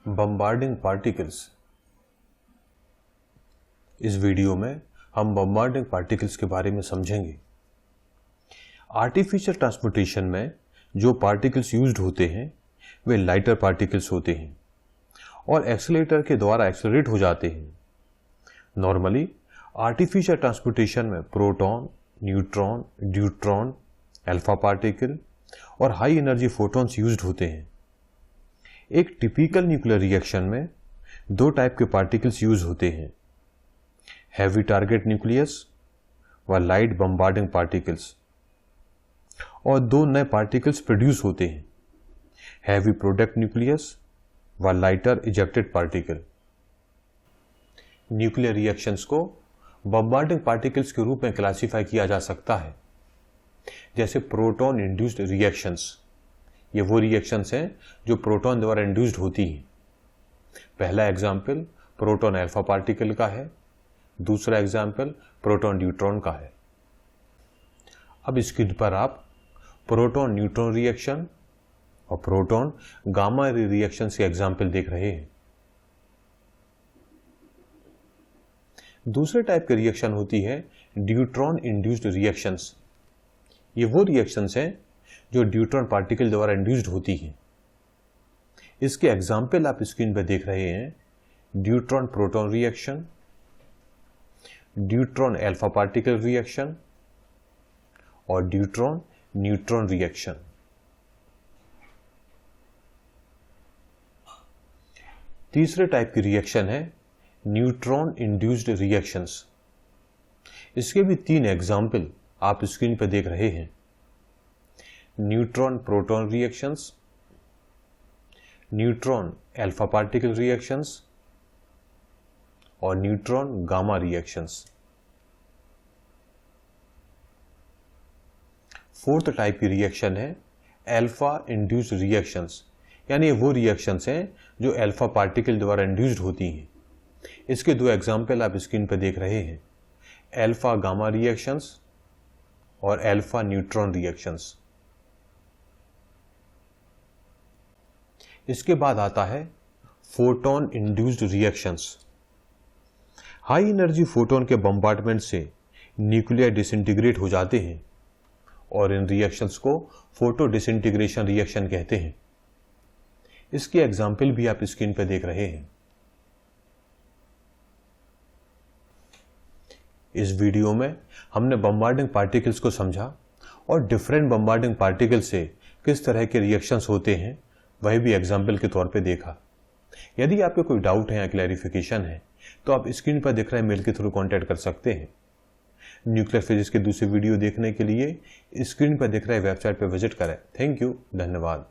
Bombarding particles. इस video में हम बम्बार्डिंग पार्टिकल्स के बारे में समझेंगे। आर्टिफिशियल ट्रांसपोर्टेशन में जो पार्टिकल्स यूज्ड होते हैं वे लाइटर पार्टिकल्स होते हैं और एक्सेलेरेटर के द्वारा एक्सेलरेट हो जाते हैं। नॉर्मली आर्टिफिशियल ट्रांसपोर्टेशन में proton, neutron, deuteron, alpha particle और हाई एनर्जी फोटॉन्स यूज्ड होते हैं। एक टिपिकल न्यूक्लियर रिएक्शन में दो टाइप के पार्टिकल्स यूज होते हैं, हैवी टारगेट न्यूक्लियस व लाइट बम्बार्डिंग पार्टिकल्स, और दो नए पार्टिकल्स प्रोड्यूस होते हैं, हैवी प्रोडक्ट न्यूक्लियस व lighter ejected particle. Nuclear reactions को बम्बार्डिंग पार्टिकल्स के रूप में क्लासिफाई किया जा सकता है, जैसे प्रोटॉन इंड्यूस्ड रिएक्शंस। ये वो रिएक्शंस हैं जो प्रोटॉन द्वारा इंड्यूस्ड होती हैं। पहला एग्जाम्पल प्रोटॉन अल्फा पार्टिकल का है, दूसरा एग्जाम्पल प्रोटॉन न्यूट्रॉन का है। अब स्क्रीन पर आप प्रोटॉन न्यूट्रॉन रिएक्शन और प्रोटॉन गामा रे रिएक्शंस के एग्जाम्पल देख रहे हैं। दूसरे टाइप की रिएक्शन होती है ड्यूट्रॉन इंड्यूस्ड रिएक्शंस। ये वो रिएक्शंस हैं जो ड्यूट्रॉन पार्टिकल द्वारा इंड्यूस्ड होती हैं। इसके एग्जाम्पल आप स्क्रीन पर देख रहे हैं, deuteron proton reaction, deuteron alpha particle reaction और ड्यूट्रॉन न्यूट्रॉन रिएक्शन। तीसरे टाइप की रिएक्शन है न्यूट्रॉन इंड्यूस्ड रिएक्शंस। इसके भी तीन एग्जाम्पल आप स्क्रीन पर देख रहे हैं, neutron proton reactions, neutron alpha particle reactions और neutron gamma reactions. Fourth type की रिएक्शन है अल्फा इंड्यूस्ड रिएक्शंस, यानी वो रिएक्शंस हैं जो अल्फा पार्टिकल द्वारा इंड्यूस्ड होती हैं। इसके दो एग्जाम्पल आप स्क्रीन पर देख रहे हैं, अल्फा गामा रिएक्शंस और अल्फा न्यूट्रॉन रिएक्शंस। इसके बाद आता है photon induced reactions. High energy photon के बम्बार्डमेंट से न्यूक्लियर डिसइंटीग्रेट हो जाते हैं और इन रिएक्शंस को फोटो डिसइंटीग्रेशन रिएक्शन कहते हैं। इसके एग्जाम्पल भी आप स्क्रीन पर देख रहे हैं। इस वीडियो में हमने बम्बार्डिंग पार्टिकल्स को समझा और डिफरेंट बम्बार्डिंग पार्टिकल से किस तरह के रिएक्शंस होते हैं वह भी एग्जाम्पल के तौर पे देखा। यदि आपके कोई डाउट है या क्लैरिफिकेशन है तो आप स्क्रीन पर दिख रहे मेल के थ्रू कांटेक्ट कर सकते हैं। न्यूक्लियर फिजिक्स के दूसरे वीडियो देखने के लिए स्क्रीन पर दिख रहे वेबसाइट पर विजिट करें। थैंक यू, धन्यवाद।